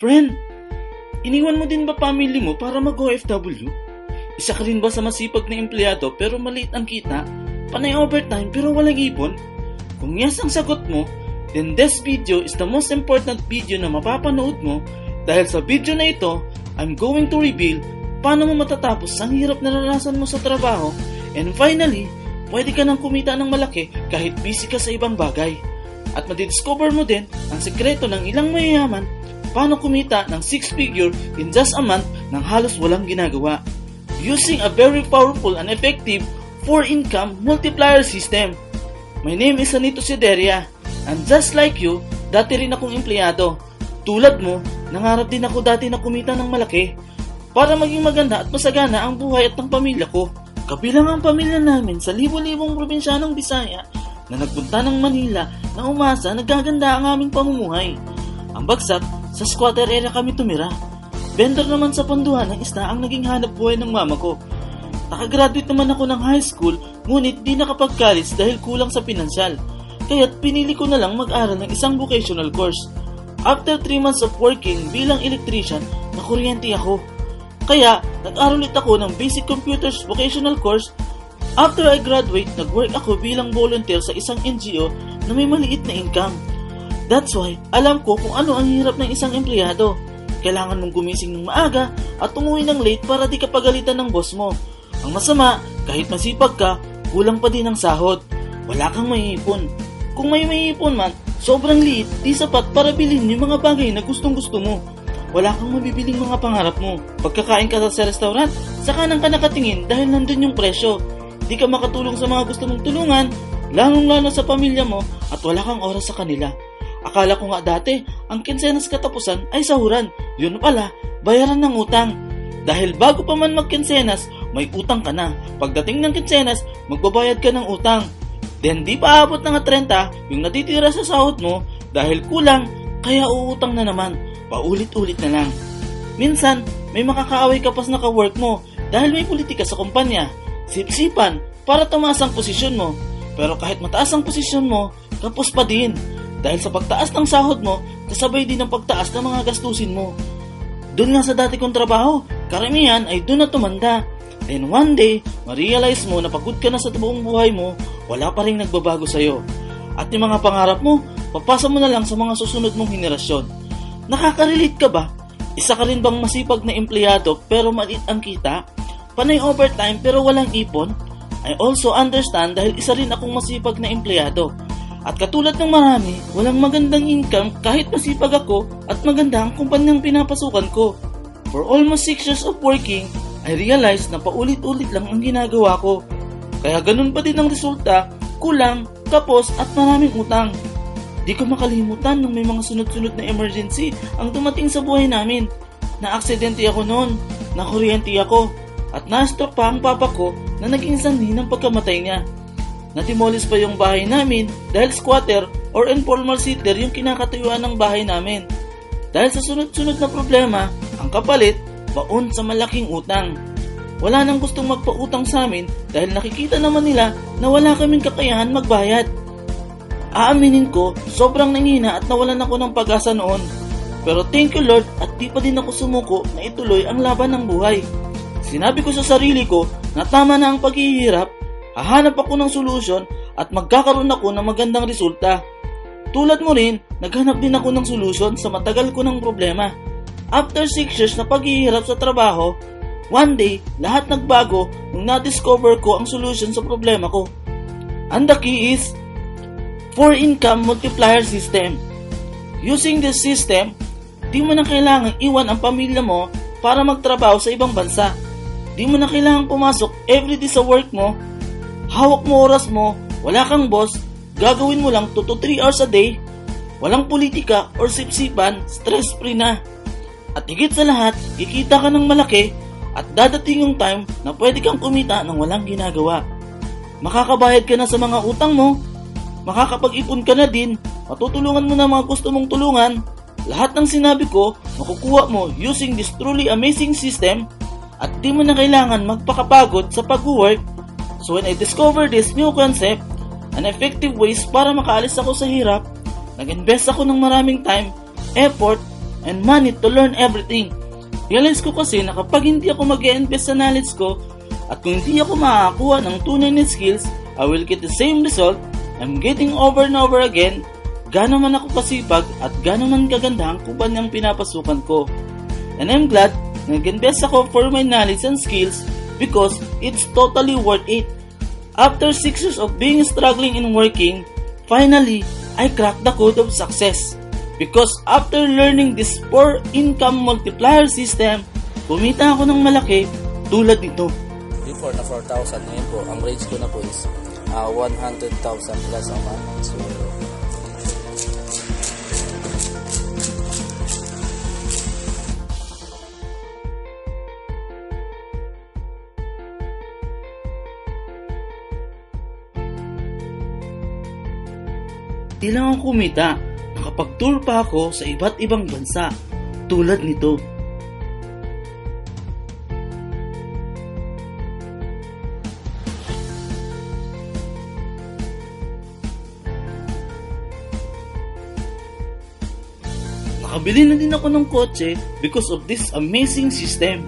Friend, iniwan mo din ba family mo para mag-OFW? Isa ka rin ba sa masipag na empleyado pero maliit ang kita? Panay overtime pero walang ipon? Kung yes ang sagot mo, then this video is the most important video na mapapanood mo dahil sa video na ito, I'm going to reveal paano mo matatapos ang hirap na naranasan mo sa trabaho and finally, pwede ka nang kumita ng malaki kahit busy ka sa ibang bagay. At madidiscover mo din ang sekreto ng ilang mayayaman paano kumita ng 6-figure in just a month nang halos walang ginagawa using a very powerful and effective 4-income multiplier system. My name is Anito Sideria and just like you, dati rin akong empleyado. Tulad mo, nangarap din ako dati na kumita ng malaki para maging maganda at masagana ang buhay at ng pamilya ko. Kabilang ang pamilya namin sa libo-libong probinsyanong Bisaya na nagpunta ng Manila na umasa nagaganda ang aming pamumuhay. Ang bagsak, sa squatter area kami tumira. Vendor naman sa panduhan ng isda ang naging hanap buhay ng mama ko. Nakagraduate naman ako ng high school, ngunit di nakapag-college dahil kulang sa pinansyal. Kaya't pinili ko na lang mag-aral ng isang vocational course. After 3 months of working bilang electrician, nakuryente ako. Kaya, nag-aral ulit ako ng Basic Computers Vocational Course. After I graduate, nag-work ako bilang volunteer sa isang NGO na may maliit na income. That's why, alam ko kung ano ang hirap ng isang empleyado. Kailangan mong gumising ng maaga at umuwi ng late para di ka pagalitan ng boss mo. Ang masama, kahit masipag ka, kulang pa din ang sahod. Wala kang maiipon. Kung may maiipon man, sobrang liit, di sapat para bilhin yung mga bagay na gustong-gusto mo. Wala kang mabibiling mga pangarap mo. Pagkakain ka sa restaurant, sa kanan ka nakatingin dahil nandun yung presyo. Di ka makatulong sa mga gusto mong tulungan, lalong-lalo sa pamilya mo at wala kang oras sa kanila. Akala ko nga dati, ang kinsenas katapusan ay sahuran. Yun pala, bayaran ng utang. Dahil bago pa man magkinsenas, may utang ka na. Pagdating ng kinsenas, magbabayad ka ng utang. Then di pa abot ng 30 yung natitira sa sahod mo dahil kulang, kaya uutang na naman. Paulit-ulit na lang. Minsan, may makakaaway ka pas naka-work mo dahil may politika sa kumpanya. Sip-sipan para tumaas ang posisyon mo. Pero kahit mataas ang posisyon mo, kapos pa din. Dahil sa pagtaas ng sahod mo, kasabay din ang pagtaas ng mga gastusin mo. Doon nga sa dati kong trabaho, karamihan ay doon na tumanda. Then one day, ma-realize mo na pagod ka na sa buong buhay mo, wala pa rin nagbabago sa'yo. At yung mga pangarap mo, papasa mo na lang sa mga susunod mong henerasyon. Nakaka-relate ka ba? Isa ka rin bang masipag na empleyado pero maliit ang kita? Panay overtime pero walang ipon? I also understand dahil isa rin akong masipag na empleyado. At katulad ng marami, walang magandang income kahit masipag ako at maganda ang kumpanyang pinapasukan ko. For almost 6 years of working, I realized na paulit-ulit lang ang ginagawa ko. Kaya ganun pa din ang resulta, kulang, kapos at maraming utang. Di ko makalimutan nung may mga sunod-sunod na emergency ang dumating sa buhay namin. Na-aksidente ako noon, nakuryente ako, at na-stroke pa ang papa ko na naging sanhi ng pagkamatay niya. Natimolis pa yung bahay namin dahil squatter or informal sitter yung kinakatayuan ng bahay namin. Dahil sa sunod-sunod na problema, ang kapalit, baon sa malaking utang. Wala nang gustong magpautang sa amin dahil nakikita naman nila na wala kaming kakayahan magbayad. Aaminin ko, sobrang nanghina at nawalan ako ng pag-asa noon. Pero thank you Lord at di pa din ako sumuko na ituloy ang laban ng buhay. Sinabi ko sa sarili ko na tama na ang paghihirap, hahanap ako ng solusyon at magkakaroon ako ng magandang resulta. Tulad mo rin, naghanap din ako ng solusyon sa matagal ko ng problema. After 6 years na paghihirap sa trabaho, one day, lahat nagbago nung na-discover ko ang solusyon sa problema ko. And the key is 4-income multiplier system. Using this system, di mo na kailangang iwan ang pamilya mo para magtrabaho sa ibang bansa. Di mo na kailangang pumasok everyday sa work mo. Hawak mo oras mo, wala kang boss, gagawin mo lang 2 to 3 hours a day, walang politika or sipsipan, stress-free na. At higit sa lahat, kikita ka ng malaki at dadating yung time na pwede kang kumita ng walang ginagawa. Makakabayad ka na sa mga utang mo, makakapag-ipon ka na din, matutulungan mo na mga gusto mong tulungan. Lahat ng sinabi ko, makukuha mo using this truly amazing system at di mo na kailangan magpakapagod sa pag-work. So when I discovered this new concept and effective ways para makaalis ako sa hirap, nag-invest ako ng maraming time, effort, and money to learn everything. Realize ko kasi na kapag hindi ako mag-invest sa knowledge ko at kung hindi ako makakakuha ng tunay na skills, I will get the same result I'm getting over and over again. Gaano man ako kasipag at gaano man kaganda ang kumpanyang pinapasukan ko. And I'm glad na nag-invest ako for my knowledge and skills because it's totally worth it. After 6 years of being struggling and working, finally, I cracked the code of success. Because after learning this 4 income multiplier system, kumita ako ng malaki tulad nito. Before na 4,000, ngayon po, ang range ko na po is 100,000 plus a month. So, di lang ako kumita, nakapag-tour pa ako sa iba't ibang bansa, tulad nito. Nakabili na din ako ng kotse because of this amazing system.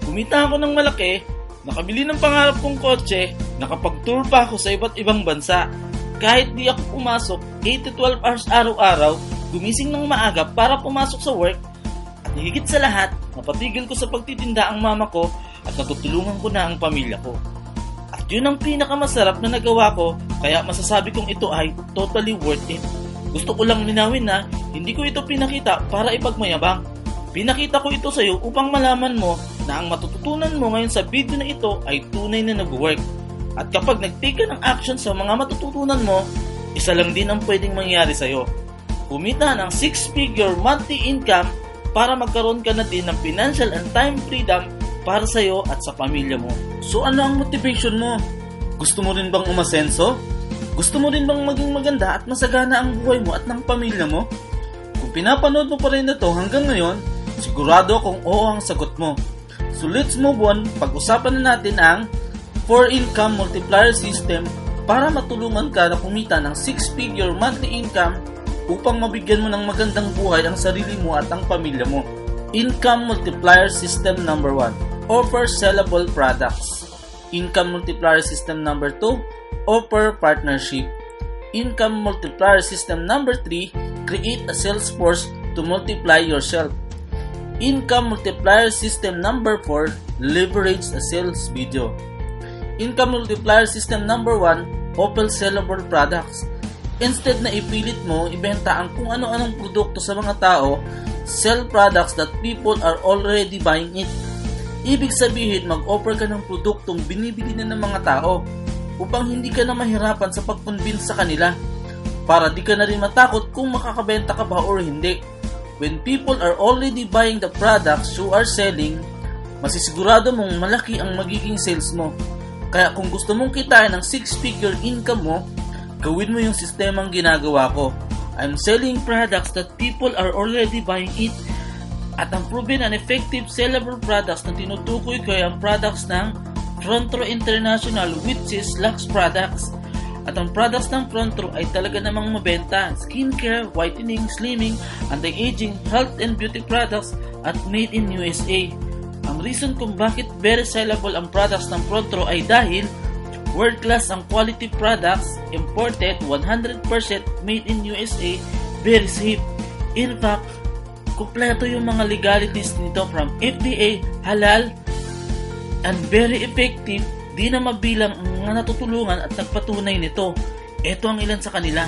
Kumita ako ng malaki, nakabili ng pangarap kong kotse, nakapag-tour pa ako sa iba't ibang bansa. Kahit di ako pumasok 8 to 12 hours araw-araw, gumising ng maaga para pumasok sa work, at higit sa lahat, napatigil ko sa pagtitinda ang mama ko at natutulungan ko na ang pamilya ko. At yun ang pinakamasarap na nagawa ko, kaya masasabi kong ito ay totally worth it. Gusto ko lang linawin na hindi ko ito pinakita para ipagmayabang. Pinakita ko ito sa iyo upang malaman mo na ang matututunan mo ngayon sa video na ito ay tunay na nag-work. At kapag nag-take ka ng action sa mga matututunan mo, isa lang din ang pwedeng mangyari sa iyo. Kumita ng 6-figure monthly income para magkaroon ka na din ng financial and time freedom para sa iyo at sa pamilya mo. So ano ang motivation mo? Gusto mo rin bang umasenso? Gusto mo rin bang maging maganda at masagana ang buhay mo at ng pamilya mo? Kung pinapanood mo pa rin ito hanggang ngayon, sigurado akong oo ang sagot mo. So let's move on, pag-usapan na natin ang 4 income multiplier system para matulungan ka na kumita ng 6-figure monthly income upang mabigyan mo ng magandang buhay ang sarili mo at ang pamilya mo. Income multiplier system number 1, offer sellable products. Income multiplier system number 2, offer partnership. Income multiplier system number 3, create a sales force to multiply yourself. Income multiplier system number 4, leverage a sales video. Income multiplier system number 1, offer sellable products. Instead na ipilit mo ibenta ang kung ano-anong produkto sa mga tao, sell products that people are already buying it. Ibig sabihin, mag-offer ka ng produktong binibili na ng mga tao upang hindi ka na mahirapan sa pag-convince sa kanila, para di ka na rin matakot kung makakabenta ka ba or hindi. When people are already buying the products you are selling, masisigurado mong malaki ang magiging sales mo. Kaya kung gusto mong kitain ng 6-figure income mo, gawin mo yung sistemang ginagawa ko. I'm selling products that people are already buying it. At ang proven and effective sellable products na tinutukoy ko ay ang products ng Frontro International, which is Lux products. At ang products ng Frontro ay talaga namang mabenta: skincare, whitening, slimming, anti-aging, health and beauty products at made in USA. Ang reason kung bakit very sellable ang products ng Frontro ay dahil world class ang quality products, imported, 100% made in USA, very safe. In fact, kumpleto yung mga legalities nito from FDA, halal, and very effective. Di na mabilang ang mga natutulungan at nagpatunay nito. Ito ang ilan sa kanila.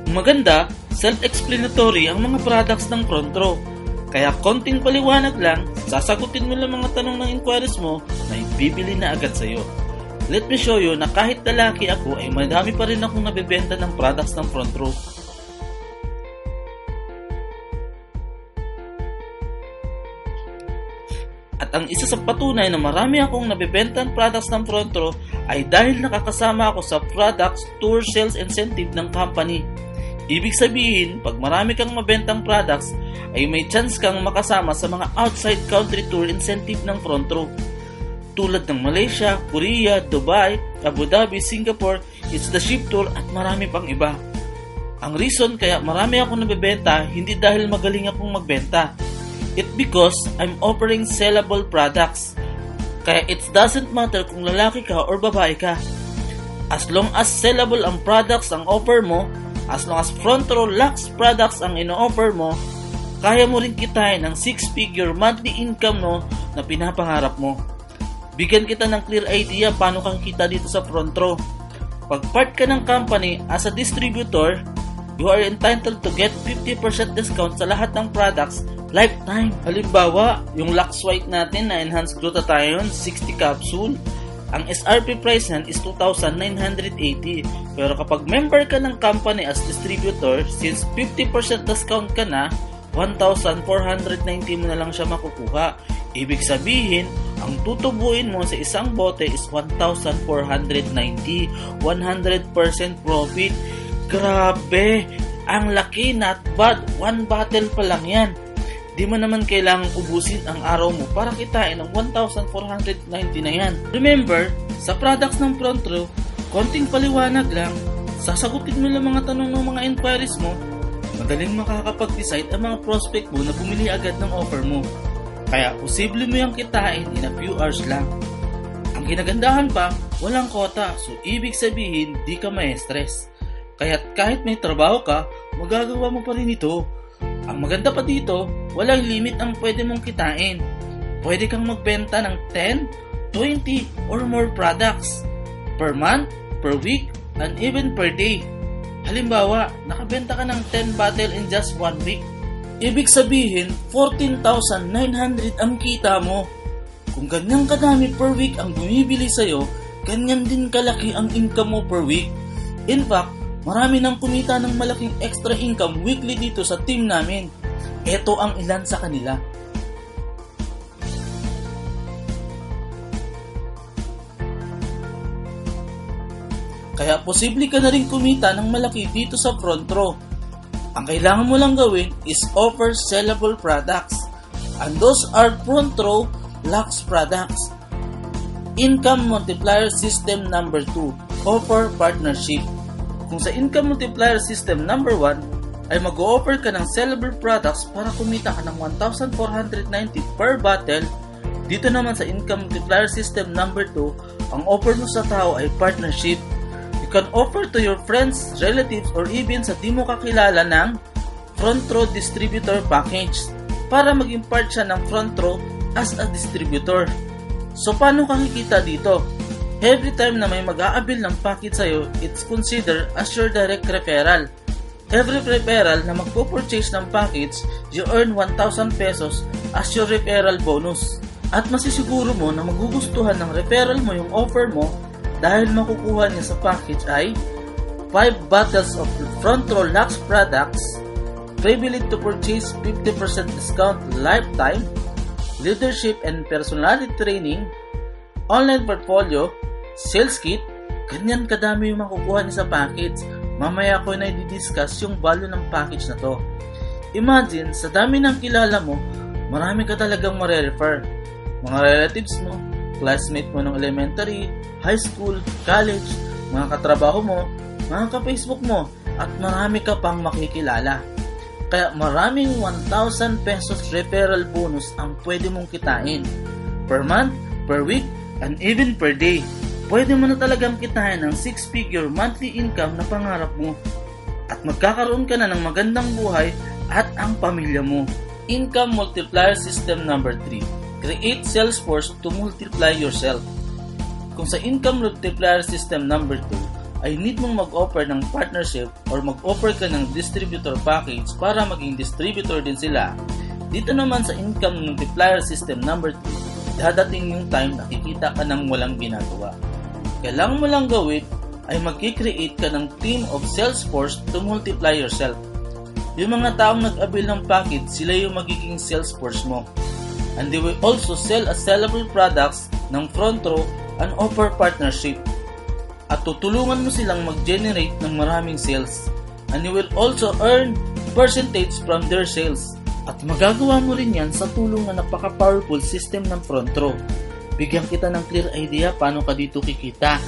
Maganda, self-explanatory ang mga products ng Frontro. Kaya konting paliwanag lang, sasagutin mo lang mga tanong ng inquiries mo na ibibili na agad sa'yo. Let me show you na kahit lalaki ako ay madami pa rin akong nabibenta ng products ng Frontro. At ang isa sa patunay na marami akong nabibenta ng products ng Frontro ay dahil nakakasama ako sa Products Tour Sales Incentive ng company. Ibig sabihin, pag marami kang mabentang products, ay may chance kang makasama sa mga outside country tour incentive ng Frontro. tulad ng Malaysia, Korea, Dubai, Abu Dhabi, Singapore, It's the Ship Tour at marami pang iba. Ang reason kaya marami akong nabebenta hindi dahil magaling akong magbenta. It because I'm offering sellable products. Kaya it doesn't matter kung lalaki ka or babae ka. As long as sellable ang products ang offer mo, as long as front row lax products ang ino-offer mo, kaya mo rin kitain ang 6-figure monthly income no na pinapangarap mo. Bigyan kita ng clear idea paano kang kita dito sa front row. Pag part ka ng company as a distributor, you are entitled to get 50% discount sa lahat ng products lifetime. Halimbawa, yung Lux White natin na enhanced glutathione 60 capsule, ang SRP price yan is 2,980. Pero kapag member ka ng company as distributor, since 50% discount ka na, 1,490 mo na lang siya makukuha. Ibig sabihin, ang tutubuin mo sa isang bote is 1,490. 100% profit. Grabe! Ang laki, not bad. One bottle pa lang yan. Di mo naman kailangang ubusin ang araw mo para kitain ng 1,490 na yan. Remember, sa products ng front row, konting paliwanag lang, sasagutin mo lang mga tanong ng mga inquiries mo, madaling makakapag-decide ang mga prospect mo na bumili agad ng offer mo. Kaya posible mo yung kitain in a few hours lang. Ang ginagandahan pa, walang kota, so ibig sabihin di ka ma-stress. Kaya't kahit may trabaho ka, magagawa mo pa rin ito. Ang maganda pa dito, walang limit ang pwede mong kitain. Pwede kang magbenta ng 10, 20 or more products per month, per week, and even per day. Halimbawa, nakabenta ka ng 10 bottle in just 1 week. Ibig sabihin, 14,900 ang kita mo. Kung ganyan kadami per week ang bumibili sa'yo, ganyan din kalaki ang income mo per week. In fact, marami nang kumita ng malaking extra income weekly dito sa team namin. Ito ang ilan sa kanila. Kaya posible ka na rin kumita ng malaki dito sa front row. Ang kailangan mo lang gawin is offer sellable products. And those are front row Lux products. Income multiplier system number 2. Offer partnership. Kung sa income multiplier system number 1 ay mag-o-offer ka ng sellable products para kumita ka ng 1,490 per bottle, dito naman sa income multiplier system number 2, ang offer mo sa tao ay partnership. You can offer to your friends, relatives, or even sa di mo kakilala ng front row distributor package para maging part siya ng front row as a distributor. So paano ka kikita dito? Every time na may mag-aabil ng package sa'yo, it's considered as your direct referral. Every referral na magpo-purchase ng package, you earn 1,000 pesos as your referral bonus. At masisiguro mo na magugustuhan ng referral mo yung offer mo dahil makukuha niya sa package ay 5 bottles of front row Lux products, privilege to purchase 50% discount lifetime, leadership and personality training, online portfolio, sales kit. Ganyan kadami yung makukuha niya sa package. Mamaya ko na i-discuss yung value ng package na to. Imagine, sa dami ng kilala mo, marami ka talagang mare-refer. Mga relatives mo, classmate mo ng elementary, high school, college, mga katrabaho mo, mga ka-Facebook mo, at marami ka pang makikilala. Kaya maraming 1,000 pesos referral bonus ang pwede mong kitain. Per month, per week, and even per day. Pwede mo na talagang kitain ng 6-figure monthly income na pangarap mo. At magkakaroon ka na ng magandang buhay at ang pamilya mo. Income multiplier system number 3. Create sales force to multiply yourself. Kung sa income multiplier system number 2 ay need mong mag-offer ng partnership or mag-offer ka ng distributor package para maging distributor din sila, dito naman sa income multiplier system number 3, dadating yung time na kikita ka ng walang ginagawa. Kailangan mo lang gawin ay mag-create ka ng team of sales force to multiply yourself. Yung mga taong nag-avail ng package, sila yung magiging sales force mo. And they will also sell a sellable products ng front row and offer partnership. At tutulungan mo silang mag-generate ng maraming sales. And you will also earn percentage from their sales. At magagawa mo rin yan sa tulong na napaka-powerful system ng front row. Bigyan kita ng clear idea paano ka dito kikita.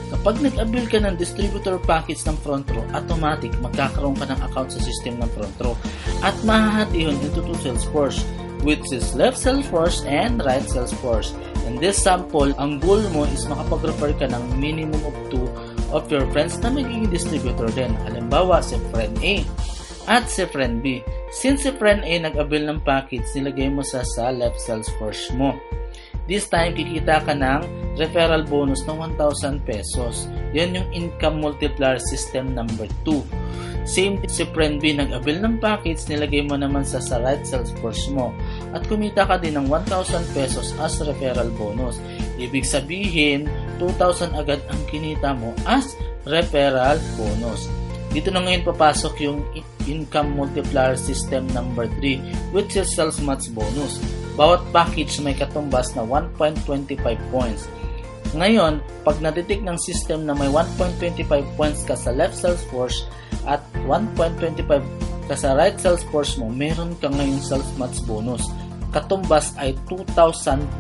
Kapag nag-avail ka ng distributor package ng Front Row, automatic magkakaroon ka ng account sa system ng Front Row at mahahati yun into two sales force, which is left sales force and right sales force. In this sample, ang goal mo is makapag-refer ka ng minimum of 2 of your friends na magiging distributor din. Halimbawa, si friend A at si friend B. Since si friend A nag-avail ng package, nilagay mo sa left sales force mo. This time, kikita ka ng referral bonus ng 1,000 pesos. Yan yung income multiplier system number 2. Same si friend B, nag-avail ng package, nilagay mo naman sa right sales force mo. At kumita ka din ng 1,000 pesos as referral bonus. Ibig sabihin, 2,000 agad ang kinita mo as referral bonus. Dito na ngayon papasok yung income multiplier system number 3, which is sales match bonus. Bawat package may katumbas na 1.25 points. Ngayon, pag na-detect ng system na may 1.25 points ka sa left sales force at 1.25 ka sa right sales force mo, meron ka ngayong sales match bonus. Katumbas ay 2,500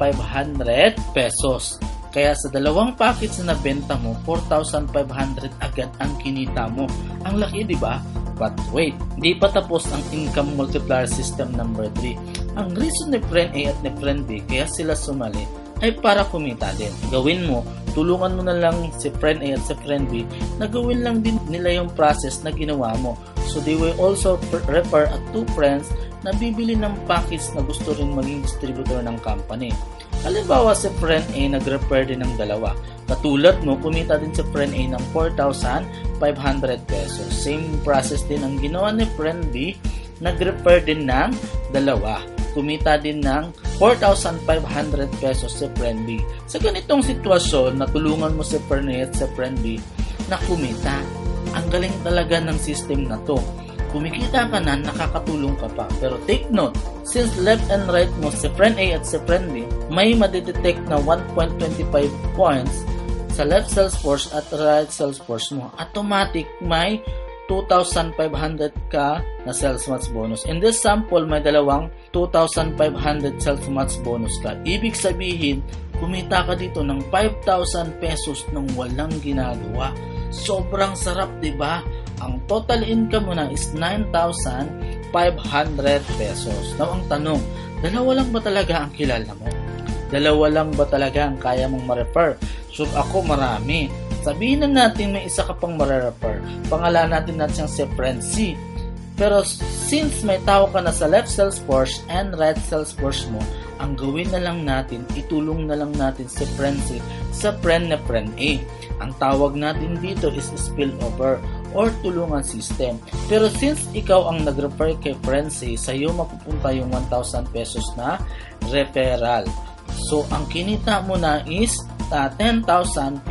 pesos. Kaya sa dalawang package na nabenta mo, 4,500 agad ang kinita mo. Ang laki, di ba? But wait, di pa tapos ang income multiplier system number 3. Ang reason ni friend A at ni friend B kaya sila sumali ay para kumita din. Gawin mo, tulungan mo na lang si friend A at si friend B na gawin lang din nila yung process na ginawa mo. So they will also refer at 2 friends na bibili ng package na gusto rin maging distributor ng company. Halimbawa si friend A nag-refer din ng dalawa. Katulad mo, kumita din si friend A ng 4,500 pesos. Same process din ang ginawa ni friend B, nag-refer din ng dalawa. Kumita din ng 4,500 pesos si friend B. Sa ganitong sitwasyon, natulungan mo si friend A at si friend B na kumita. Ang galing talaga ng system na to. Kumikita ka na, nakakatulong ka pa. Pero take note, since left and right mo si friend A at si friend B, may madidetect na 1.25 points sa left sales force at right sales force mo. Automatic may 2,500 ka na sales match bonus. In this sample, may dalawang 2,500 sales match bonus ka. Ibig sabihin, kumita ka dito ng 5,000 pesos nang walang ginagawa. Sobrang sarap, di ba? Ang total income mo na is 9,500 pesos. Now, ang tanong, dalawa lang ba talaga ang kilala mo? Dalawa lang ba talaga ang kaya mong ma-refer? So, ako marami. Sabihin na natin may isa ka pang ma-refer. Pangalanan natin siyang si friend C. Pero since may tao ka na sa left sales force and right sales force mo, ang gawin na lang natin, itulong na lang natin si friend C sa friend na friend A. Ang tawag natin dito is spillover or tulungan system. Pero since ikaw ang nag-refer kay friend C, sa iyo mapupunta yung 1,000 pesos na referral. So, ang kinita mo na is 10,500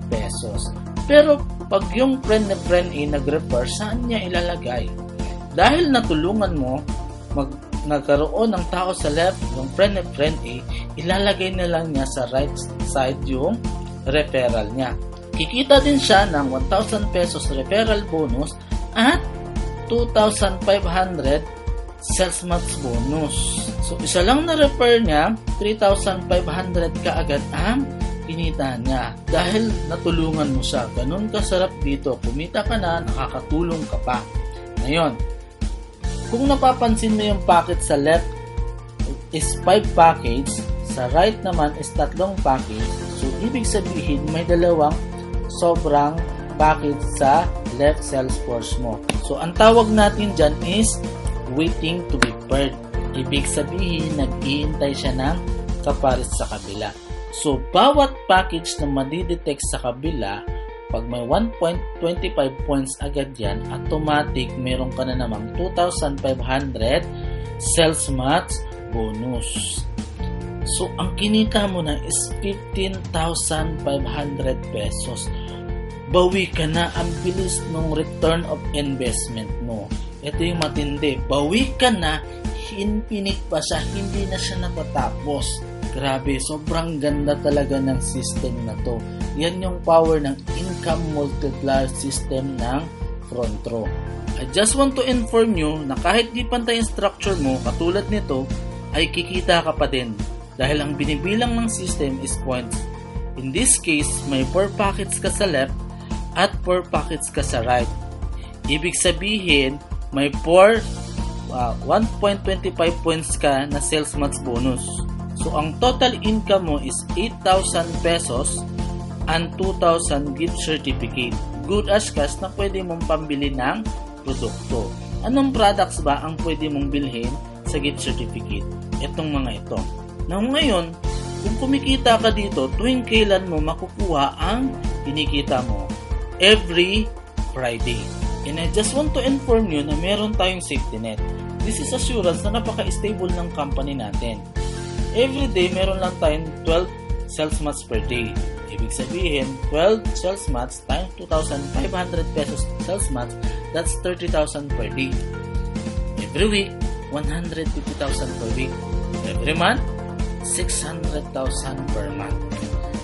pesos. Pero, pag yung friend na friend A nag-refer, saan niya ilalagay? Dahil natulungan mo, nagkaroon ng tao sa left, yung friend na friend A, ilalagay na lang niya sa right side yung referral niya. Kikita din siya ng 1,000 pesos referral bonus at 2,500 sales match bonus. So, isa lang na refer niya, 3,500 kaagad ang kinita niya. Dahil natulungan mo siya. Ganun kasarap dito. Kumita ka na, nakakatulong ka pa. Ngayon, kung napapansin mo yung package sa left is 5 package, sa right naman is 3 package. So, ibig sabihin, may dalawang sobrang package sa left sales force mo. So, ang tawag natin dyan is waiting to be paired. Ibig sabihin, nag-iintay siya ng kapares sa kabila. So, bawat package na madidetect sa kabila, pag may 1.25 points agad yan, automatic meron ka na namang 2,500 sales match bonus. So, ang kinita mo na is 15,500 pesos. Bawi ka na, ang bilis ng return of investment mo. Ito yung matindi. Bawi ka na, infinite pa siya, hindi na siya natatapos. Grabe, sobrang ganda talaga ng system na to. Yan yung power ng income multiplier system ng Front Row. I just want to inform you na kahit di pantay yung structure mo, katulad nito, ay kikita ka pa din. dahil ang binibilang ng system is points. In this case, may 4 packets ka sa left at 4 packets ka sa right. Ibig sabihin, may 1.25 points ka na sales match bonus. So, ang total income mo is 8,000 pesos and 2,000 gift certificate. Good as cash na pwede mong pambili ng produkto. Anong products ba ang pwede mong bilhin sa gift certificate? Itong mga ito. Now, ngayon, kung kumikita ka dito, tuwing kailan mo makukuha ang kinikita mo? Every Friday. And I just want to inform you na meron tayong safety net. This is assurance na napaka-stable ng company natin. Every day, meron lang tayong 12 sales match per day. Ibig sabihin, 12 sales match times 2,500 pesos sales match, that's 30,000 per day. Every week, 150,000 per week. Every month, 600,000 per month.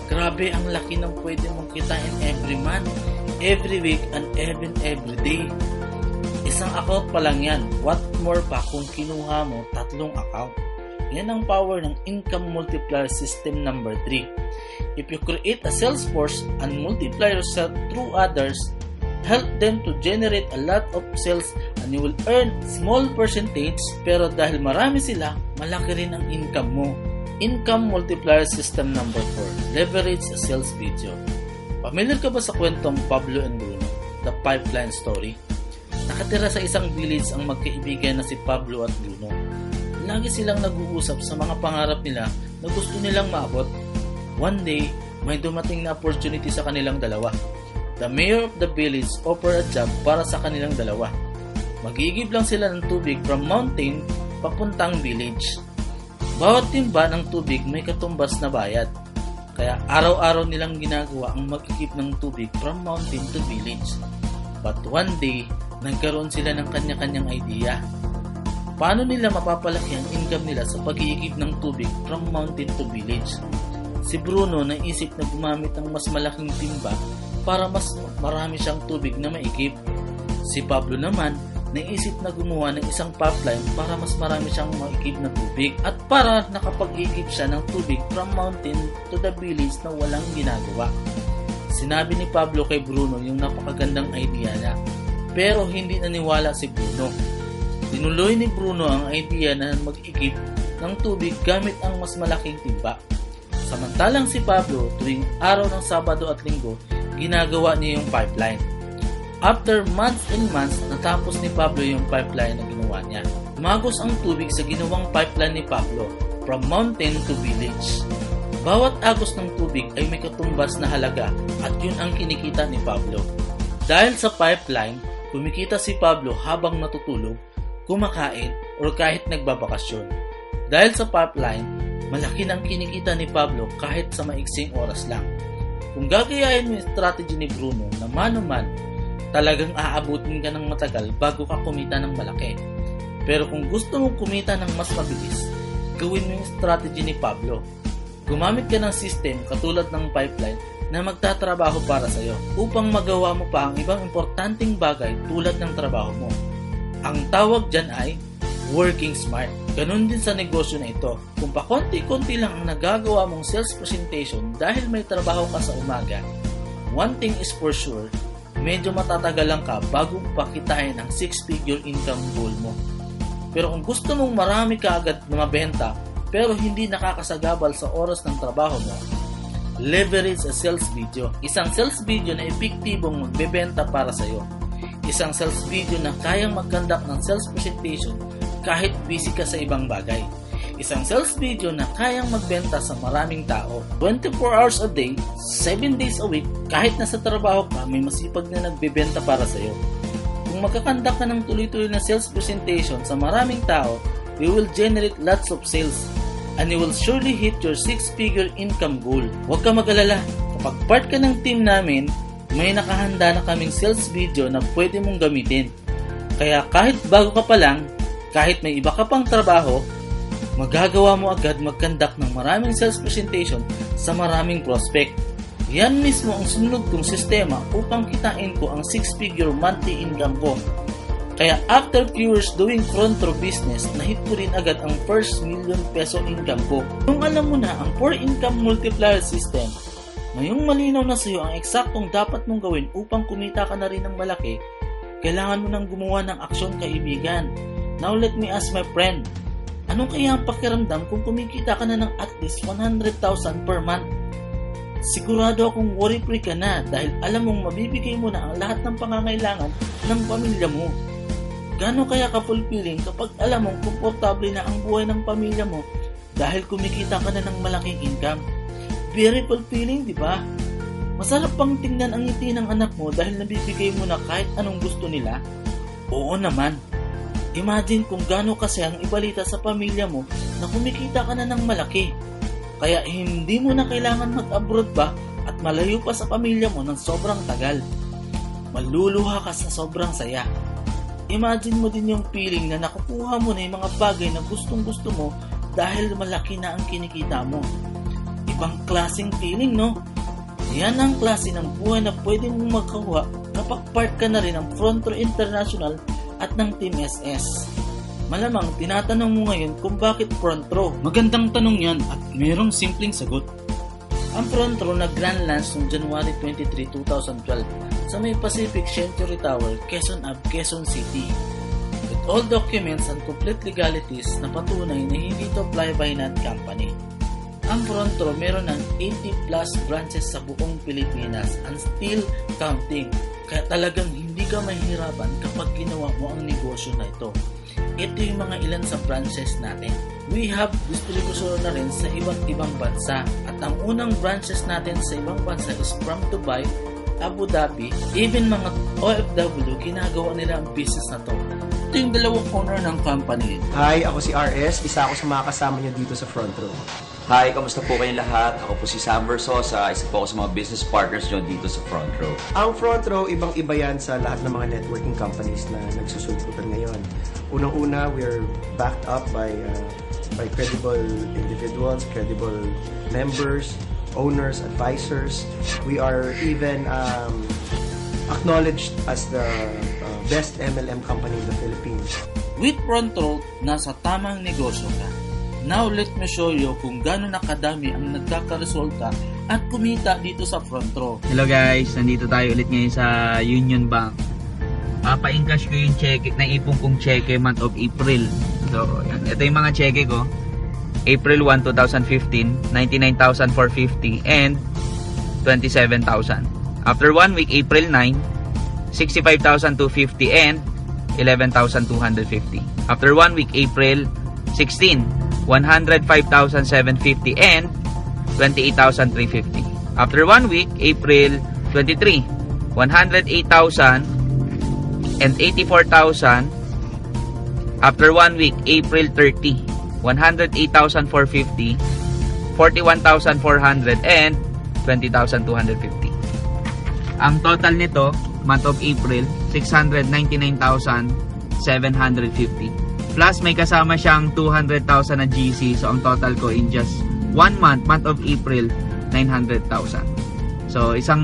Grabe ang laki ng pwede mong kitain every month, every week, and even every day. Isang account pa lang yan. What more pa kung kinuha mo 3 account? Yan ang power ng income multiplier system number 3. If you create a sales force and multiply yourself through others, help them to generate a lot of sales and you will earn small percentage, pero dahil marami sila, malaki rin ang income mo. Income multiplier system number 4. Leverage a sales video. Familiar ka ba sa kwentong Pablo and Bruno, the pipeline story? Nakatira sa isang village ang magkaibigan na si Pablo at Bruno. Lagi silang nag-uusap sa mga pangarap nila na gusto nilang maabot. One day, may dumating na opportunity sa kanilang dalawa. The mayor of the village offered a job para sa kanilang dalawa. Magigib lang sila ng tubig from mountain papuntang village. Bawat timba ng tubig may katumbas na bayad. Kaya araw-araw nilang ginagawa ang mag-ikip ng tubig from mountain to village. But one day, nagkaroon sila ng kanya-kanyang idea. Paano nila mapapalaki ang income nila sa pag-iigib ng tubig from mountain to village? Si Bruno naisip na gumamit ng mas malaking timba para mas marami siyang tubig na maigib. Si Pablo naman naisip na gumawa ng isang pipeline para mas marami siyang maigib na tubig at para nakapag-igib siya ng tubig from mountain to the village na walang ginagawa. Sinabi ni Pablo kay Bruno yung napakagandang idea niya, pero hindi naniwala si Bruno. Tinuloy ni Bruno ang idea na mag-igib ng tubig gamit ang mas malaking timba. Samantalang si Pablo tuwing araw ng Sabado at Linggo, ginagawa niya yung pipeline. After months and months, natapos ni Pablo yung pipeline na ginawa niya. Umagos ang tubig sa ginawang pipeline ni Pablo from mountain to village. Bawat agos ng tubig ay may katumbas na halaga at yun ang kinikita ni Pablo. Dahil sa pipeline, kumikita si Pablo habang natutulog, kumakain, o kahit nagbabakasyon. Dahil sa pipeline, malaki nang kinikita ni Pablo kahit sa maiksing oras lang. Kung gagayahin mo yung strategy ni Bruno na man-o-man, talagang aabutin ka ng matagal bago ka kumita ng malaki. Pero kung gusto mong kumita ng mas mabilis, gawin mo yung strategy ni Pablo. Gumamit ka ng system katulad ng pipeline na magtatrabaho para sa iyo upang magawa mo pa ang ibang importanteng bagay tulad ng trabaho mo. Ang tawag dyan ay working smart. Ganun din sa negosyo na ito. Kung pakonti-konti lang ang nagagawa mong sales presentation dahil may trabaho ka sa umaga, one thing is for sure, medyo matatagalan ka bago pakitain ang 6-figure income goal mo. Pero kung gusto mong marami ka agad na mabenta pero hindi nakakasagabal sa oras ng trabaho mo, leverage a sales video. Isang sales video na epektibong magbebenta para sa iyo. Isang sales video na kayang mag-conduct ng sales presentation kahit busy ka sa ibang bagay. Isang sales video na kayang magbenta sa maraming tao 24 hours a day, 7 days a week, kahit nasa trabaho ka, may masipag na nagbebenta para sa iyo. Kung magkakandak ka ng tuloy-tuloy na sales presentation sa maraming tao, you will generate lots of sales and you will surely hit your 6-figure income goal. Huwag ka mag-alala, kapag part ka ng team namin, may nakahanda na kaming sales video na pwede mong gamitin. Kaya kahit bago ka pa lang, kahit may iba ka pang trabaho, magagawa mo agad mag-conduct ng maraming sales presentation sa maraming prospect. Yan mismo ang sunod kong sistema upang kitain ko ang 6-figure monthly income ko. Kaya after few years doing front row business, nahit ko rin agad ang first million peso income ko. Kung alam mo na ang 4 income multiplier system, ngayong malinaw na sa'yo ang eksaktong dapat mong gawin upang kumita ka na rin ng malaki, kailangan mo nang gumawa ng aksyon, kaibigan. Now let me ask my friend, anong kaya ang pakiramdam kung kumikita ka na ng at least 100,000 per month? Sigurado akong worry-free ka na dahil alam mong mabibigay mo na ang lahat ng pangangailangan ng pamilya mo. Gaano kaya ka-fulfilling kapag alam mong komportable na ang buhay ng pamilya mo dahil kumikita ka na ng malaking income? Very fulfilling, di ba? Masarap pang tingnan ang ngiti ng anak mo dahil nabibigay mo na kahit anong gusto nila? Oo naman. Imagine kung gaano kasi ang ibalita sa pamilya mo na kumikita ka na ng malaki. Kaya hindi mo na kailangan mag-abroad ba at malayo pa sa pamilya mo ng sobrang tagal. Maluluha ka sa sobrang saya. Imagine mo din yung feeling na nakukuha mo na yung mga bagay na gustong gusto mo dahil malaki na ang kinikita mo. Ibang klaseng feeling, no? Yan ang klase ng buhay na pwede mong magkawa kapag part ka na rin ng Front Row International at ng Team SS. Malamang tinatanong mo ngayon kung bakit Front Row. Magandang tanong yan at mayroong simpleng sagot. Ang Front Row na grand launch noong January 23, 2012 sa may Pacific Century Tower, Quezon Ave, Quezon City. With all documents and complete legalities na patunay na hindi ito fly-by-night company. Ang Front Row meron ng 80 plus branches sa buong Pilipinas and still counting. Kaya talagang hindi ka mahihirapan kapag ginawa mo ang negosyo na ito. Ito yung mga ilan sa branches natin. We have distribution na rin sa iba't ibang bansa. At ang unang branches natin sa ibang bansa is from Dubai, Abu Dhabi, even mga OFW, ginagawa nila ang business na to. Ito yung dalawang owner ng company. Hi, ako si RS. Isa ako sa mga kasama niyo dito sa Front Row. Hi, kamusta po kayong lahat? Ako po si Sam Versosa, isa po ako sa mga business partners nyo dito sa Front Row. Ang Front Row, ibang-iba yan sa lahat ng mga networking companies na nagsusulputan ngayon. Unang-una, we're backed up by credible individuals, credible members, owners, advisors. We are even acknowledged as the best MLM company in the Philippines. With Front Row, nasa tamang negosyo ka. Now let me show you kung gaano nakadami ang nagkakaresulta at kumita dito sa Front Row. Hello guys, nandito tayo ulit ngayon sa Union Bank. Pa-encash ko yung cheque, naipon kong cheque month of April. So, yan. Ito yung mga cheque ko. April 1, 2015, 99,450 and 27,000. After 1 week, April 9, 65,250 and 11,250. After 1 week, April 16, 105,750 and 28,350. After 1 week, April 23, 108,000 and 84,000. After 1 week, April 30, 108,450, 41,400 and 20,250. Ang total nito, month of April, 699,750. Plus may kasama siyang 200,000 na GC. So ang total ko in just 1 month, month of April, 900,000. So isang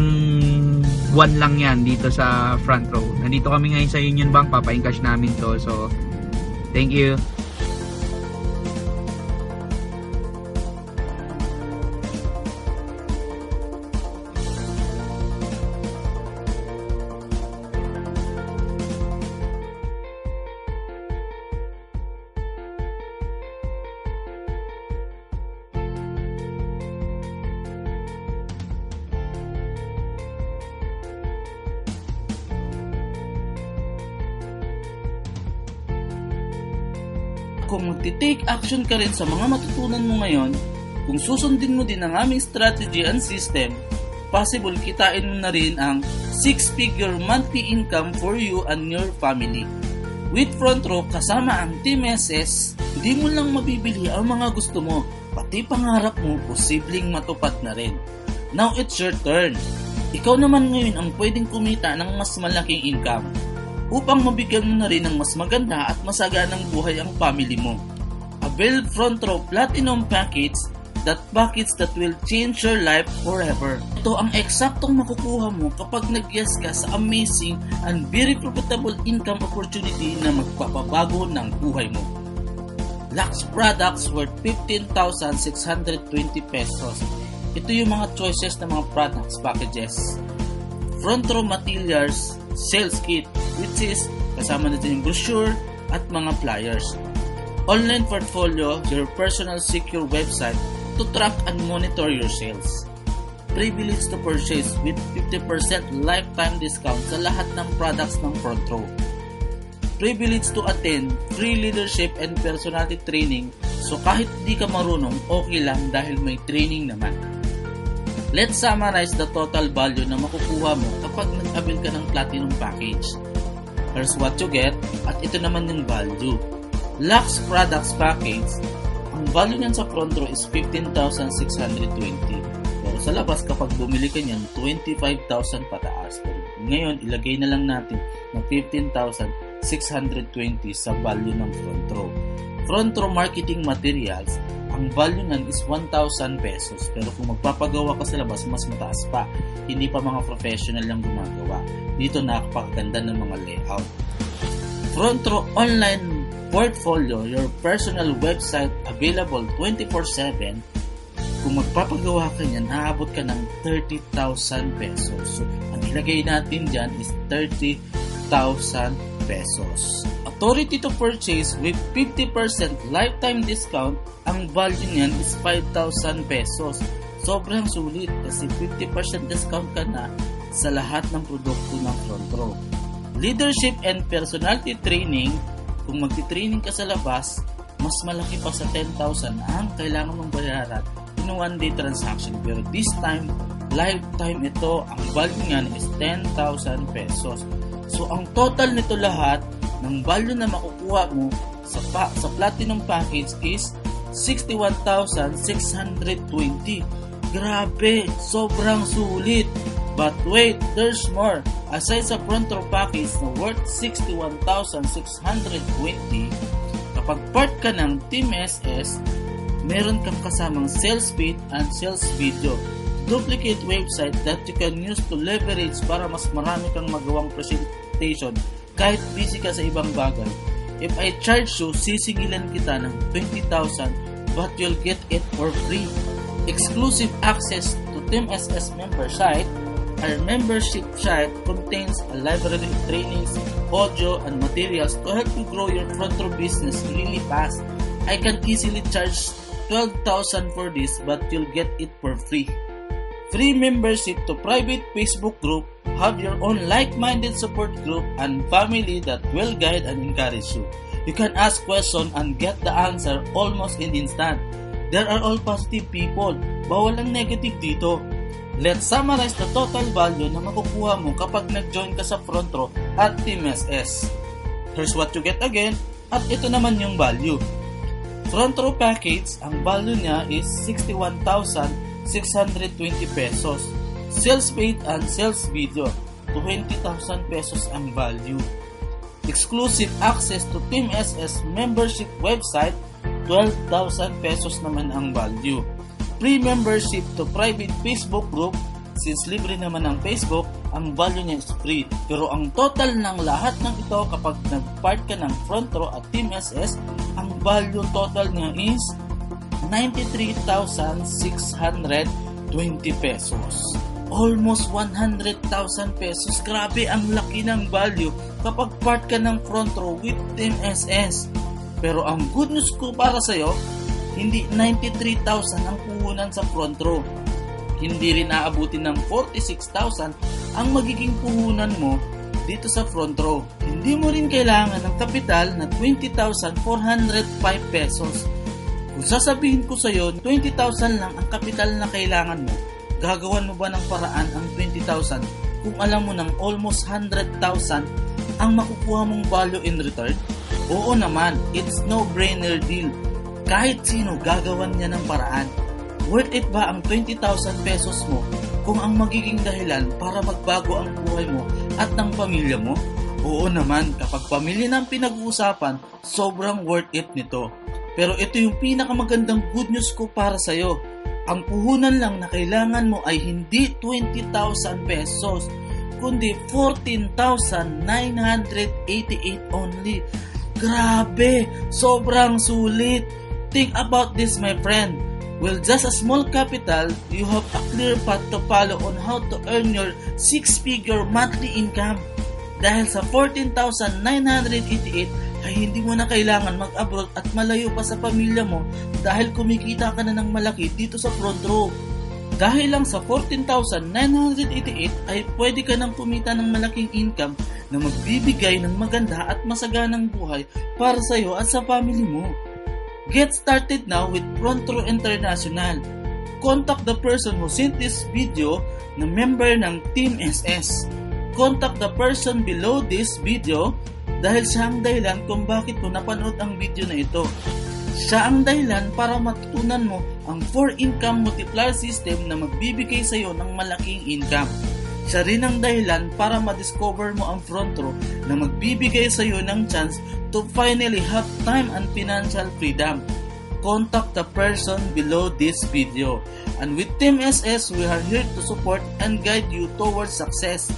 buwan lang yan dito sa Front Row. Nandito kami ngayon sa Union Bank, papa-encash namin to. So thank you. Kung magti-take action ka rin sa mga matutunan mo ngayon, kung susundin mo din ang aming strategy and system, possible kitain mo na rin ang 6-figure monthly income for you and your family. With Front Row kasama ang Team SS, hindi mo lang mabibili ang mga gusto mo, pati pangarap mo posibleng matupad na rin. Now it's your turn. Ikaw naman ngayon ang pwedeng kumita ng mas malaking income upang mabigyan mo na rin ng mas maganda at masaganang buhay ang family mo. Avail Front Row Platinum Package that package that will change your life forever. Ito ang eksaktong makukuha mo kapag nag-yes ka sa amazing and very profitable income opportunity na magpapabago ng buhay mo. Lux products worth 15,620 pesos. Ito yung mga choices ng mga products packages. Front row materials sales kit, which is kasama natin yung brochure at mga flyers. Online portfolio, your personal secure website to track and monitor your sales. Privilege to purchase with 50% lifetime discount sa lahat ng products ng front row. Privilege to attend free leadership and personality training, so kahit di ka marunong, okay lang dahil may training naman. Let's summarize the total value na makukuha mo kapag nag-avail ka ng Platinum Package. Here's what you get, at ito naman yung value. Lux Products Package, ang value niyan sa front row is 15,620. Pero sa labas, kapag bumili ka niyan, 25,000 pataas. Pero ngayon, ilagay na lang natin na 15,620 sa value ng front row. Front row marketing materials, ang value niyan is 1,000 pesos. Pero kung magpapagawa ka sa labas, mas mataas pa. Hindi pa mga professional lang gumagawa. Dito nakakapaganda ng mga layout. Front row online portfolio, your personal website available 24/7. Kung magpapagawa ka niyan, aabot ka ng 30,000 pesos. So, ang ilagay natin dyan is 30,000 pesos. Authority to purchase with 50% lifetime discount, ang value niyan is 5,000 pesos. Sobrang sulit kasi 50% discount ka na sa lahat ng produkto ng front row. Leadership and personality training, kung magti-training ka sa labas, mas malaki pa sa 10,000 ang kailangan mong bayaran in one day transaction. Pero this time, lifetime ito, ang value niyan is 10,000 pesos. So ang total nito lahat ng value na makukuha mo sa Platinum Package is 61,620. Grabe, sobrang sulit. But wait, there's more. Aside sa front row package na worth 61,620, kapag part ka ng Team SS, meron kang kasamang sales feed and sales video. Duplicate website that you can use to leverage para mas marami kang magawang presentation kahit busy ka sa ibang bagay. If I charge you, sisingilan kita ng 20,000 but you'll get it for free. Exclusive access to Team SS member site. Our membership site contains a library of trainings, audio, and materials to help you grow your front row business really fast. I can easily charge 12,000 for this but you'll get it for free. Free membership to private Facebook group, have your own like-minded support group and family that will guide and encourage you. You can ask questions and get the answer almost in instant. There are all positive people. Bawal ang negative dito. Let's summarize the total value na makukuha mo kapag nag-join ka sa front row at Team SS. Here's what you get again, at ito naman yung value. Front row package, ang value niya is 61,620 pesos. Sales paid and sales video, 20,000 pesos ang value. Exclusive access to Team SS membership website, 12,000 pesos naman ang value. Free membership to private Facebook group, since libre naman ang Facebook, ang value niya is free. Pero ang total ng lahat ng ito kapag nag-part ka ng front row at Team SS, ang value total niya is 93,620 pesos. Almost 100,000 pesos. Grabe, ang laki ng value kapag part ka ng front row with Team SS. Pero ang good news ko para sa'yo, hindi 93,000 ang puhunan sa front row. Hindi rin aabutin ng 46,000 ang magiging puhunan mo dito sa front row. Hindi mo rin kailangan ng kapital na 20,405 pesos. Kung sasabihin ko sa iyo, 20,000 lang ang kapital na kailangan mo, gagawan mo ba ng paraan ang 20,000 kung alam mo ng almost 100,000 ang makukuha mong value in return? Oo naman, it's no-brainer deal. Kahit sino gagawan niya ng paraan. Worth it ba ang 20,000 pesos mo kung ang magiging dahilan para magbago ang buhay mo at ng pamilya mo? Oo naman, kapag pamilya ng pinag-uusapan, sobrang worth it nito. Pero ito yung pinakamagandang good news ko para sa'yo. Ang puhunan lang na kailangan mo ay hindi 20,000 pesos, kundi 14,988 only. Grabe! Sobrang sulit! Think about this, my friend. With just a small capital, you have a clear path to follow on how to earn your 6-figure monthly income. Dahil sa 14,988 ay hindi mo na kailangan mag-abroad at malayo pa sa pamilya mo dahil kumikita ka na ng malaki dito sa front row. Dahil lang sa 14,988 ay pwede ka nang kumita ng malaking income na magbibigay ng maganda at masaganang buhay para sa iyo at sa family mo. Get started now with Front Row International. Contact the person who sent this video na member ng Team SS. Contact the person below this video dahil siya ang dahilan kung bakit mo napanood ang video na ito. Siya ang dahilan para matutunan mo ang 4-income multiplier system na magbibigay sa iyo ng malaking income. Siya rin ang dahilan para ma-discover mo ang front row na magbibigay sa iyo ng chance to finally have time and financial freedom. Contact the person below this video. And with Team SS, we are here to support and guide you towards success.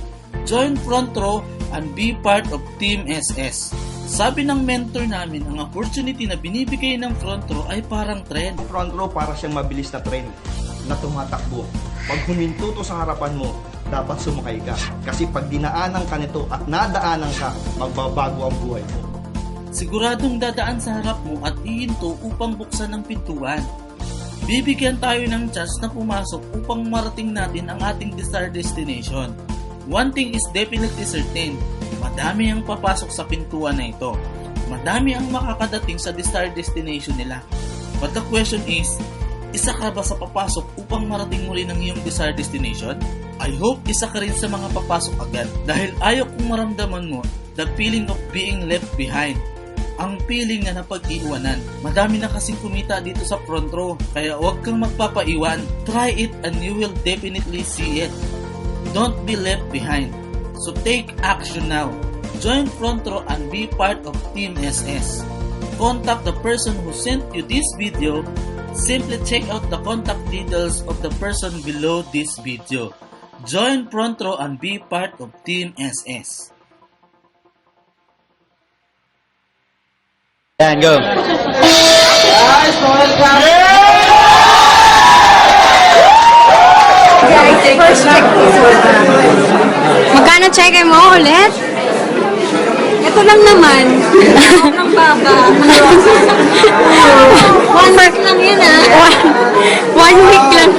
Join Front Row and be part of Team SS. Sabi ng mentor namin, ang opportunity na binibigay ng Front Row ay parang tren. Front row para siyang mabilis na tren na tumatakbo. Pag huminto to sa harapan mo, dapat sumakay ka. Kasi pag dinaanan ka nito at nadaanan ka, magbabago ang buhay mo. Siguradong dadaan sa harap mo at ihinto upang buksan ang pintuan. Bibigyan tayo ng chance na pumasok upang marating natin ang ating desired destination. One thing is definitely certain, madami ang papasok sa pintuan na ito. Madami ang makakadating sa desired destination nila. But the question is, isa ka ba sa papasok upang marating mo rin ang iyong desired destination? I hope isa ka rin sa mga papasok agad dahil ayaw kong maramdaman mo the feeling of being left behind. Ang feeling na napag-iwanan. Madami na kasing kumita dito sa front row, kaya huwag kang magpapaiwan. Try it and you will definitely see it. Don't be left behind. So take action now. Join Front Row and be part of Team SS. Contact the person who sent you this video. Simply check out the contact details of the person below this video. Join Front Row and be part of Team SS. Yan, go. First check this one. Magkano check mo ulit? Ito lang naman. Sobrang baba. 1 week lang yun ah. 1 week lang.